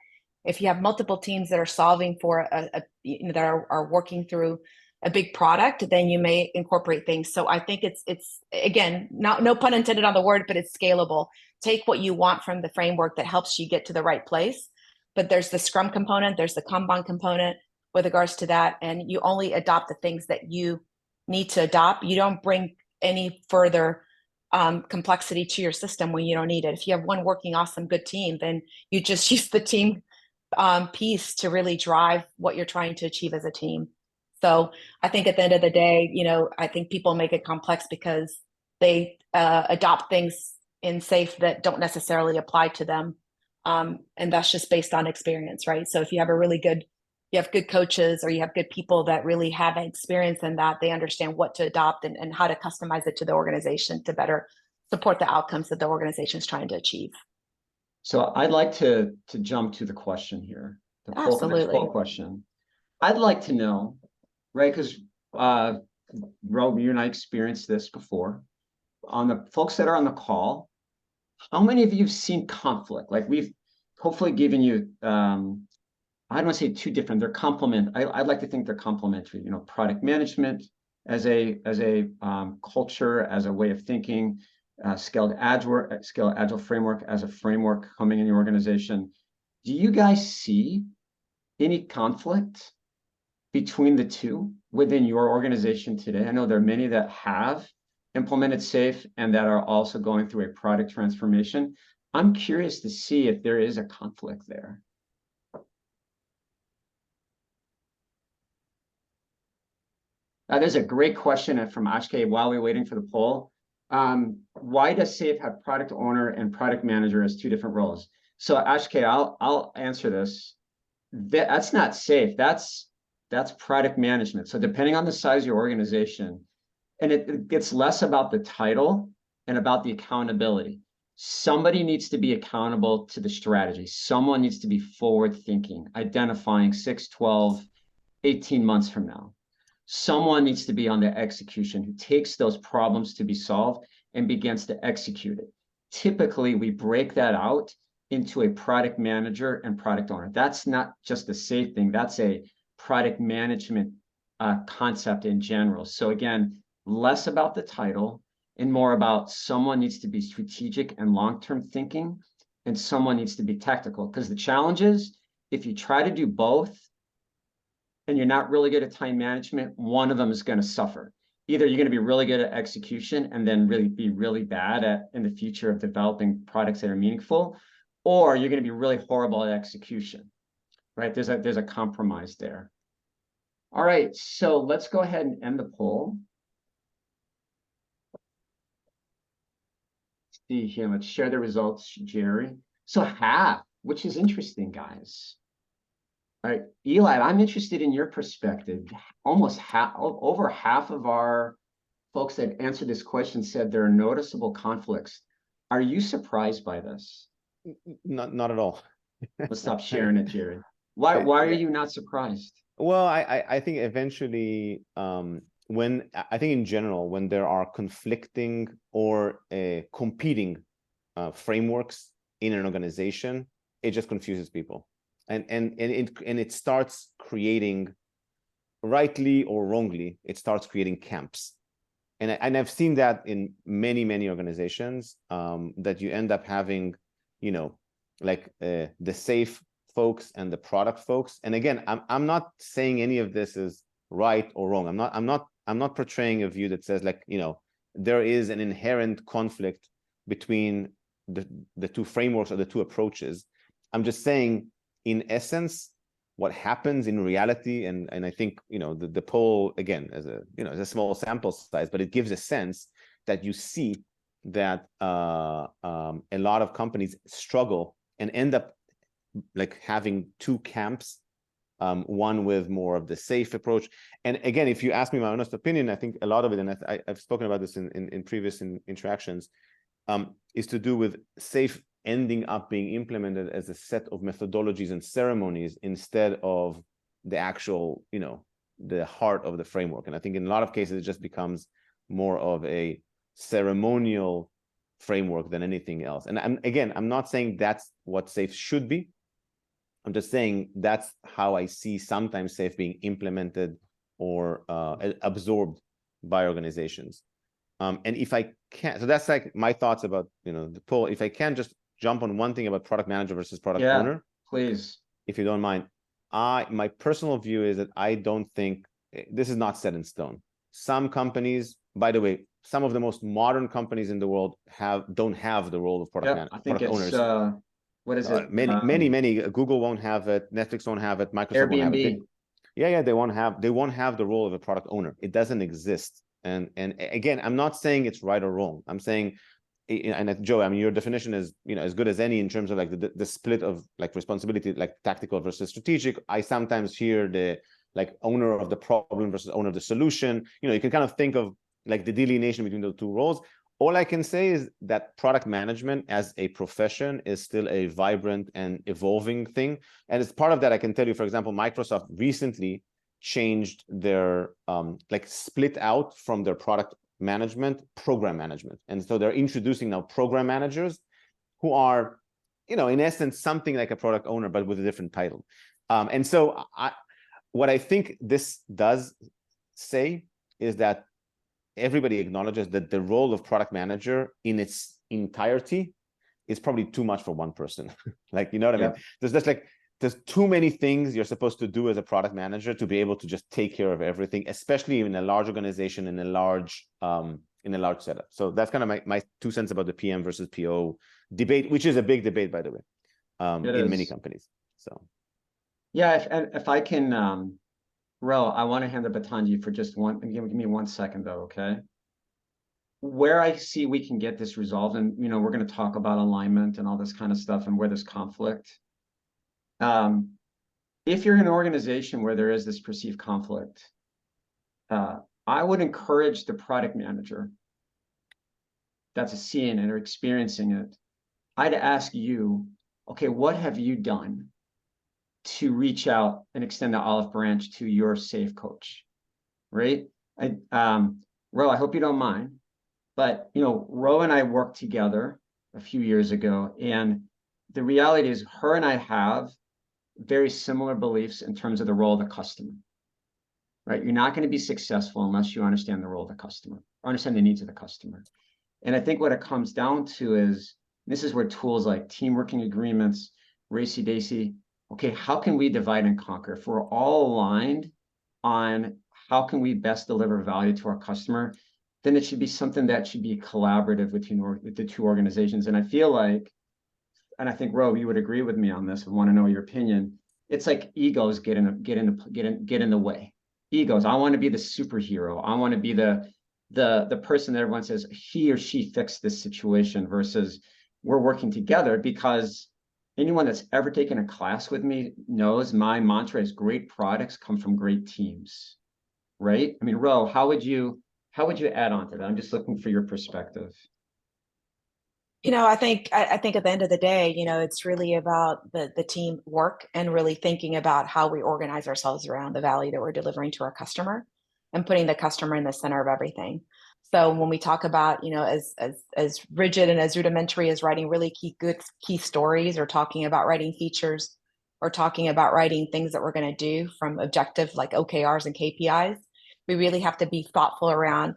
If you have multiple teams that are solving for that are working through a big product, then you may incorporate things. So I think it's again, no pun intended on the word, but it's scalable. Take what you want from the framework that helps you get to the right place. But there's the Scrum component, there's the Kanban component with regards to that, and you only adopt the things that you need to adopt. You don't bring any further complexity to your system when you don't need it. If you have one working awesome good team, then you just use the team piece to really drive what you're trying to achieve as a team. So I think at the end of the day, I think people make it complex because they adopt things in SAFe that don't necessarily apply to them. And that's just based on experience, right? So if you have you have good coaches or you have good people that really have experience in that, they understand what to adopt and how to customize it to the organization to better support the outcomes that the organization is trying to achieve. So I'd like to jump to the question here. The Absolutely. poll question. I'd like to know, right? Because Ro, you and I experienced this before. On the folks that are on the call, how many of you have seen conflict? Like we've hopefully given you, I don't want to say two different, they're I'd like to think they're complementary, product management as a culture, as a way of thinking, scaled agile framework as a framework coming in the organization. Do you guys see any conflict between the two within your organization today? I know there are many that have implemented SAFe and that are also going through a product transformation. I'm curious to see if there is a conflict there. There's a great question from Ashke while we're waiting for the poll. Why does SAFe have product owner and product manager as two different roles? So Ashke, I'll answer this. That's not SAFe. That's product management. So depending on the size of your organization, and it gets less about the title and about the accountability. Somebody needs to be accountable to the strategy. Someone needs to be forward thinking, identifying 6, 12, 18 months from now. Someone needs to be on the execution who takes those problems to be solved and begins to execute it. Typically, we break that out into a product manager and product owner. That's not just a SAFe thing. That's a product management concept in general. So again, less about the title and more about someone needs to be strategic and long-term thinking, and someone needs to be tactical. Because the challenge is, if you try to do both, and you're not really good at time management, one of them is going to suffer. Either you're going to be really good at execution and then be really bad at in the future of developing products that are meaningful, or you're going to be really horrible at execution, right? There's a compromise there. All right, so let's go ahead and end the poll. Let's see here, let's share the results, Jerry. So half, which is interesting, guys. All right, Elad, I'm interested in your perspective. Almost over half of our folks that answered this question said there are noticeable conflicts. Are you surprised by this? Not at all. Let's stop sharing it, Jared. Why are you not surprised? Well, I think eventually, when I think in general, when there are conflicting or competing frameworks in an organization, it just confuses people, and it starts creating, rightly or wrongly, it starts creating camps. And I've seen that in many organizations, that you end up having, like the safe folks and the product folks. And again, I'm not saying any of this is right or wrong. I'm not portraying a view that says, like, there is an inherent conflict between the two frameworks or the two approaches. I'm just saying, in essence, what happens in reality, and I think, the poll, again, as a small sample size, but it gives a sense that you see that a lot of companies struggle and end up like having two camps, one with more of the safe approach. And again, if you ask me my honest opinion, I think a lot of it, and I've spoken about this in previous interactions, is to do with safe ending up being implemented as a set of methodologies and ceremonies instead of the actual, the heart of the framework. And I think in a lot of cases, it just becomes more of a ceremonial framework than anything else. And I'm not saying that's what SAFE should be. I'm just saying that's how I see sometimes SAFE being implemented or absorbed by organizations. And if I can, so that's like my thoughts about, the poll. If I can just jump on one thing about product manager versus product owner, please, if you don't mind. My personal view is that I don't think this is not set in stone. Some companies, by the way, some of the most modern companies in the world don't have the role of product I think product it's owners. what is it? Many. Google won't have it. Netflix won't have it. Microsoft won't have it. They won't have the role of a product owner. It doesn't exist. And again, I'm not saying it's right or wrong. I'm saying, and Joe, I mean, your definition is, as good as any in terms of like the split of like responsibility, like tactical versus strategic. I sometimes hear the like owner of the problem versus owner of the solution. You can kind of think of like the delineation between the two roles. All I can say is that product management as a profession is still a vibrant and evolving thing. And as part of that, I can tell you, for example, Microsoft recently changed their like split out from their product management program management, and so they're introducing now program managers who are, in essence, something like a product owner but with a different title. And so what I think this does say is that everybody acknowledges that the role of product manager in its entirety is probably too much for one person. Like, you know what I mean? There's too many things you're supposed to do as a product manager to be able to just take care of everything, especially in a large organization, in a large setup. So that's kind of my 2 cents about the PM versus PO debate, which is a big debate, by the way, in many companies. So yeah, if I can, Ro, I want to hand the baton to you for just give me 1 second though, okay? Where I see we can get this resolved, and we're going to talk about alignment and all this kind of stuff and where there's conflict. If you're in an organization where there is this perceived conflict, I would encourage the product manager that's seeing it or experiencing it. I'd ask you, okay, what have you done to reach out and extend the olive branch to your safe coach, right? Ro, I hope you don't mind, but Ro and I worked together a few years ago, and the reality is her and I have very similar beliefs in terms of the role of the customer, right? You're not going to be successful unless you understand the role of the customer or understand the needs of the customer. And I think what it comes down to is, this is where tools like team working agreements, racy-daisy, okay, how can we divide and conquer? If we're all aligned on how can we best deliver value to our customer, then it should be something that should be collaborative with the two organizations. And I feel like, and I think, Ro, you would agree with me on this. I want to know your opinion. It's like egos get in the way. Egos. I want to be the superhero. I want to be the person that everyone says he or she fixed this situation, versus we're working together. Because anyone that's ever taken a class with me knows my mantra is great products come from great teams, right? I mean, Ro, how would you add on to that? I'm just looking for your perspective. I think at the end of the day, it's really about the team work and really thinking about how we organize ourselves around the value that we're delivering to our customer and putting the customer in the center of everything. So when we talk about, as rigid and as rudimentary as writing really key stories, or talking about writing features, or talking about writing things that we're going to do from objectives like OKRs and KPIs, we really have to be thoughtful around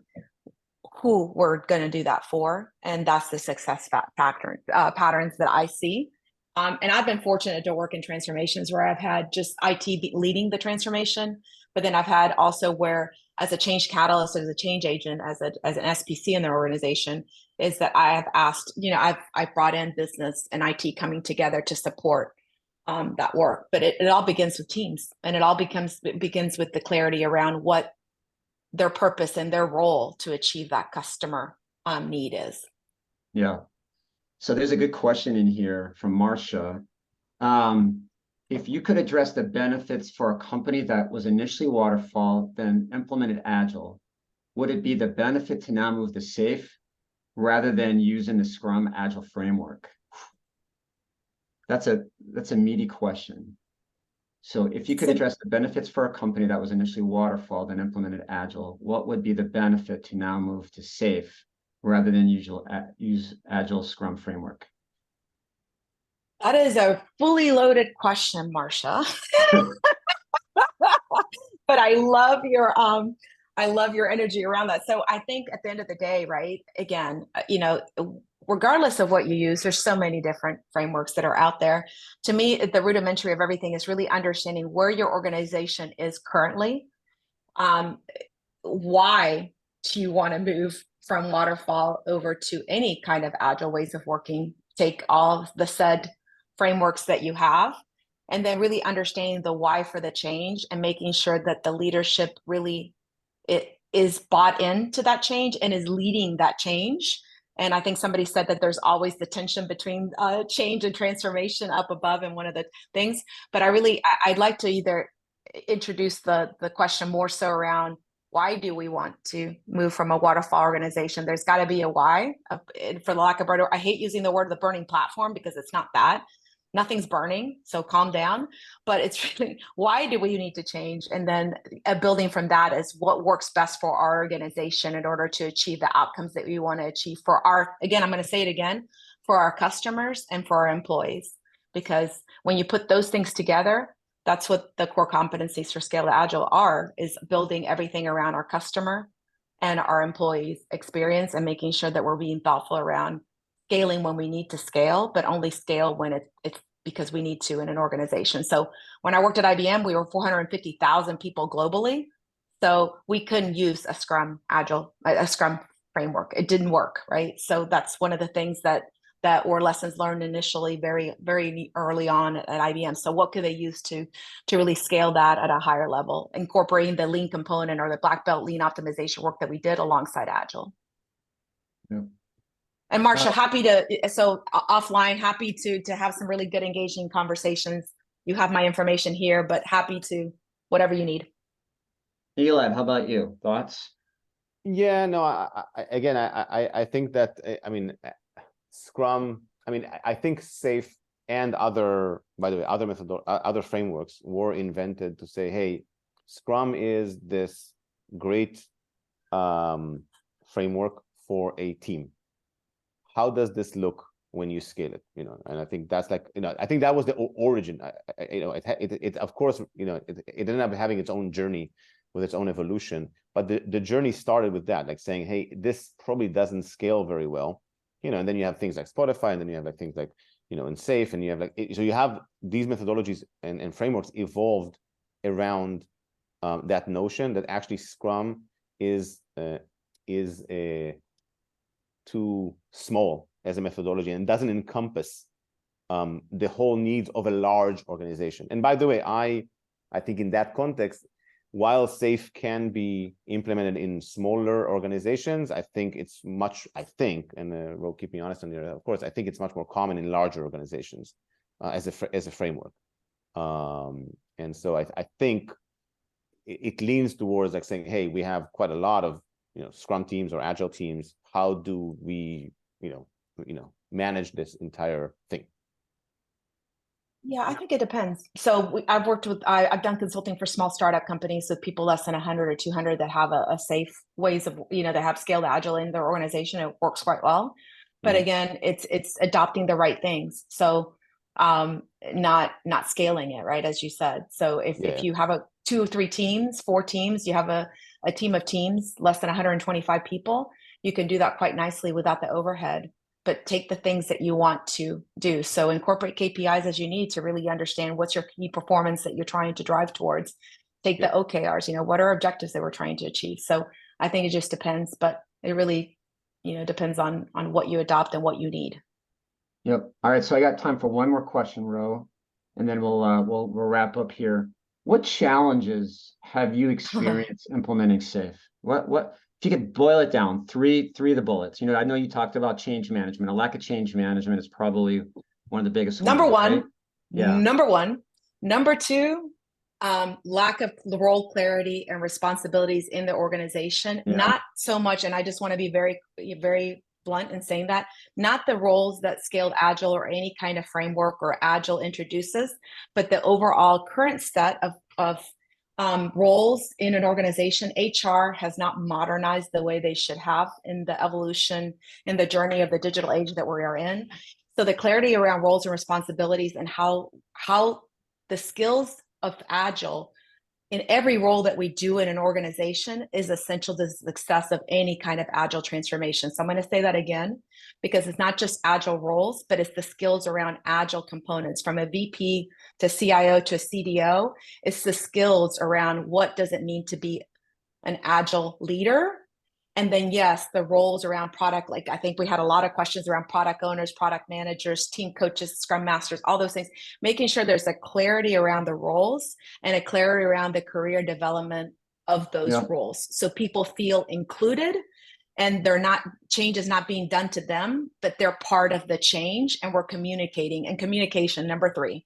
who we're going to do that for, and that's the success patterns that I see. And I've been fortunate to work in transformations where I've had just IT leading the transformation, but then I've had also where, as a change catalyst, as a change agent, as an SPC in their organization, is that I have asked, I've brought in business and IT coming together to support that work. But it all begins with teams, and it begins with the clarity around what their purpose and their role to achieve that customer need is. Yeah. So there's a good question in here from Marcia. If you could address the benefits for a company that was initially waterfall, then implemented Agile, would it be the benefit to now move to SAFe rather than using the Scrum Agile framework? That's a meaty question. So if you could address the benefits for a company that was initially waterfall, then implemented Agile, what would be the benefit to now move to SAFe rather than use Agile Scrum framework? That is a fully loaded question, Marcia. But I love your energy around that. So I think at the end of the day, right, again, regardless of what you use, there's so many different frameworks that are out there. To me, the rudimentary of everything is really understanding where your organization is currently. Why do you want to move from waterfall over to any kind of agile ways of working? Take all the said frameworks that you have, and then really understanding the why for the change, and making sure that the leadership really is bought into that change and is leading that change. And I think somebody said that there's always the tension between change and transformation up above in one of the things. But I'd like to either introduce the question more so around, why do we want to move from a waterfall organization? There's got to be a why. For the lack of a better, I hate using the word the burning platform, because it's not that. Nothing's burning, so calm down. But it's really, why do we need to change? And then building from that is what works best for our organization in order to achieve the outcomes that we want to achieve for again, I'm going to say it again, for our customers and for our employees. Because when you put those things together, that's what the core competencies for Scaled Agile are, is building everything around our customer and our employees' experience, and making sure that we're being thoughtful around scaling when we need to scale, but only scale when it's because we need to in an organization. So when I worked at IBM, we were 450,000 people globally. So we couldn't use a Scrum framework. It didn't work, right? So that's one of the things that were lessons learned initially, very, very early on at IBM. So what could they use to really scale that at a higher level, incorporating the lean component or the black belt lean optimization work that we did alongside Agile. Yeah. And Marcia, offline, happy to have some really good engaging conversations. You have my information here, but happy to whatever you need. Elad, how about you? Thoughts? Yeah, no, I think that, Scrum, I think SAFe and other frameworks were invented to say, hey, Scrum is this great framework for a team. How does this look when you scale it? And I think that's I think that was the origin. It of course, it ended up having its own journey with its own evolution, but the journey started with that, like saying, hey, this probably doesn't scale very well, and then you have things like Spotify, and then you have things like, in SAFe, and you have so you have these methodologies and frameworks evolved around that notion that actually Scrum is too small as a methodology and doesn't encompass the whole needs of a large organization. And by the way, I think in that context, while SAFe can be implemented in smaller organizations, I think, and Ro, keep me honest on here, of course, I think it's much more common in larger organizations as a framework. And so I think it leans towards saying, hey, we have quite a lot of Scrum teams or Agile teams. How do we manage this entire thing? Yeah, I think it depends. So I've done consulting for small startup companies with people less than 100 or 200 that have a safe ways of, that have scaled Agile in their organization. It works quite well. But again, it's adopting the right things. So not scaling it, right? As you said. So if you have 2 or 3 teams, 4 teams, you have a team of teams, less than 125 people, you can do that quite nicely without the overhead. But take the things that you want to do. So incorporate KPIs as you need to really understand what's your key performance that you're trying to drive towards. Take the OKRs, what are objectives that we're trying to achieve. So I think it just depends, but it really, depends on what you adopt and what you need. Yep. All right. So I got time for one more question, Ro, and then we'll wrap up here. What challenges have you experienced implementing SAFe? What if you could boil it down, three of the bullets? I know you talked about change management. A lack of change management is probably one of the biggest Number ones, one. right? Yeah. Number one. Number two, lack of role clarity and responsibilities in the organization. Yeah. Not so much, and I just want to be very, very blunt in saying that, not the roles that Scaled Agile or any kind of framework or Agile introduces, but the overall current set of roles in an organization. HR has not modernized the way they should have in the evolution, in the journey of the digital age that we are in. So the clarity around roles and responsibilities and how the skills of Agile in every role that we do in an organization is essential to the success of any kind of Agile transformation. So I'm going to say that again, because it's not just Agile roles, but it's the skills around Agile components from a VP to CIO to a CDO. It's the skills around what does it mean to be an Agile leader. And then, yes, the roles around product, like I think we had a lot of questions around product owners, product managers, team coaches, scrum masters, all those things, making sure there's a clarity around the roles and a clarity around the career development of those roles. So people feel included and change is not being done to them, but they're part of the change and we're communicating. And communication, number 3.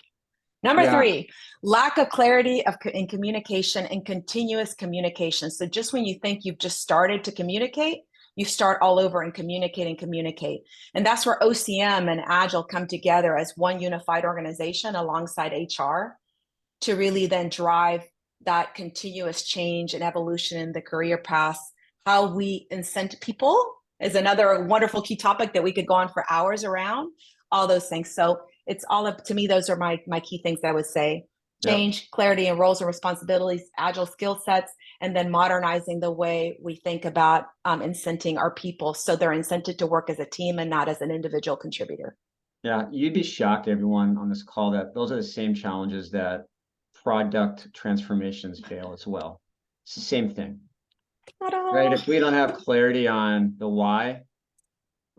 Number 3, lack of clarity in communication and continuous communication. So just when you think you've just started to communicate, you start all over and communicate. And that's where OCM and Agile come together as one unified organization alongside HR to really then drive that continuous change and evolution in the career path. How we incent people is another wonderful key topic that we could go on for hours around, all those things. So it's all up to me. Those are my key things that I would say: change, clarity and roles and responsibilities, Agile skill sets, and then modernizing the way we think about incenting our people so they're incented to work as a team and not as an individual contributor. Yeah, you'd be shocked, everyone on this call, that those are the same challenges that product transformations fail as well. It's the same thing. Right? If we don't have clarity on the why,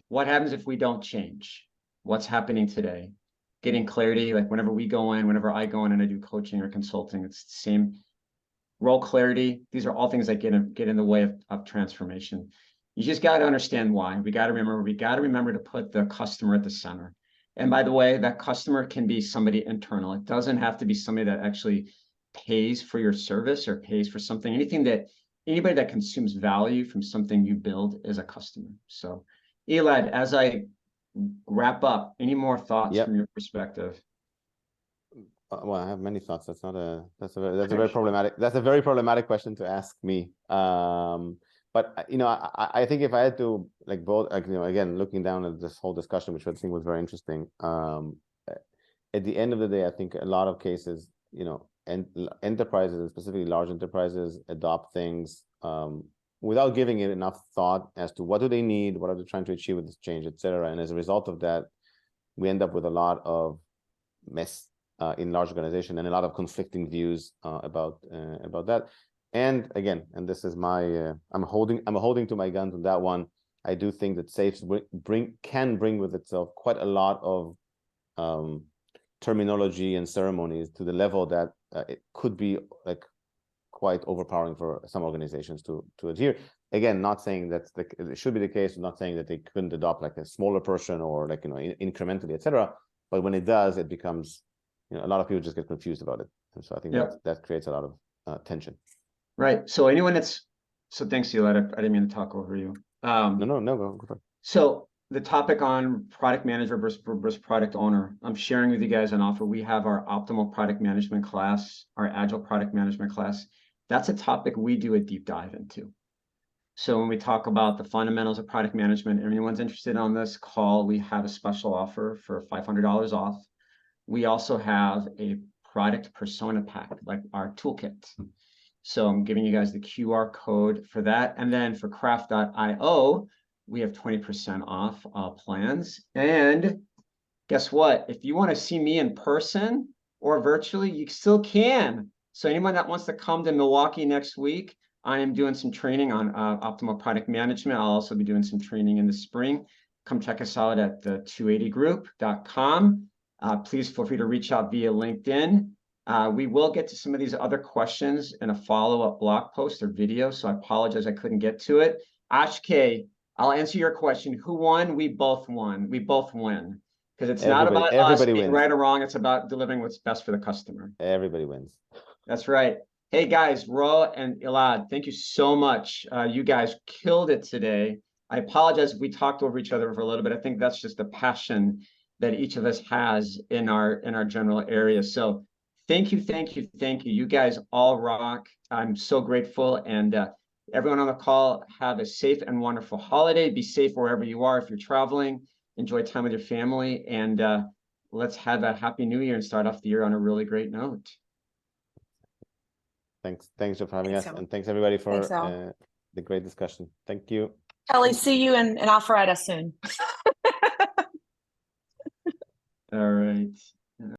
what happens if we don't change? What's happening today? Getting clarity, like whenever I go in and I do coaching or consulting, it's the same. Role clarity, these are all things that get in the way of transformation. You just got to understand why. We got to remember to put the customer at the center. And by the way, that customer can be somebody internal. It doesn't have to be somebody that actually pays for your service or pays for something. Anybody that consumes value from something you build is a customer. So Elad, as I wrap up, any more thoughts from your perspective? Well, I have many thoughts. That's a very problematic question to ask me. But I think if I had to again, looking down at this whole discussion, which I think was very interesting, at the end of the day, I think a lot of cases, and enterprises, and specifically large enterprises, adopt things without giving it enough thought as to what do they need, what are they trying to achieve with this change, etc. And as a result of that, we end up with a lot of mess in large organization and a lot of conflicting views about that. And again, and this is my I'm holding to my guns on that one. I do think that SAFe can bring with itself quite a lot of terminology and ceremonies to the level that it could be quite overpowering for some organizations to adhere. Again, not saying that it should be the case, not saying that they couldn't adopt a smaller person or incrementally, etc. But when it does, it becomes, a lot of people just get confused about it. And so I think that creates a lot of tension. Right. So thanks, Elad. I didn't mean to talk over you. No, go for it. So the topic on product manager versus product owner. I'm sharing with you guys an offer. We have our optimal product management class, our agile product management class. That's a topic we do a deep dive into. So when we talk about the fundamentals of product management, if anyone's interested on this call, we have a special offer for $500 off. We also have a product persona pack, like our toolkit. So I'm giving you guys the QR code for that. And then for craft.io, we have 20% off plans. And guess what? If you want to see me in person or virtually, you still can. So anyone that wants to come to Milwaukee next week, I am doing some training on optimal product management. I'll also be doing some training in the spring. Come check us out at the 280group.com. Please feel free to reach out via LinkedIn. We will get to some of these other questions in a follow-up blog post or video, so I apologize I couldn't get to it. Ashke, I'll answer your question. Who won? We both won. We both win. Because it's not about us being right or wrong. It's about delivering what's best for the customer. Everybody wins. That's right. Hey, guys, Ro and Elad, thank you so much. You guys killed it today. I apologize if we talked over each other for a little bit. I think that's just the passion that each of us has in our general area. So thank you. You guys all rock. I'm so grateful. And everyone on the call, have a safe and wonderful holiday. Be safe wherever you are if you're traveling. Enjoy time with your family. And let's have a happy new year and start off the year on a really great note. Thanks for having us. And thanks everybody for the great discussion. Thank you. Kelly, see you in Alpharetta soon. All right.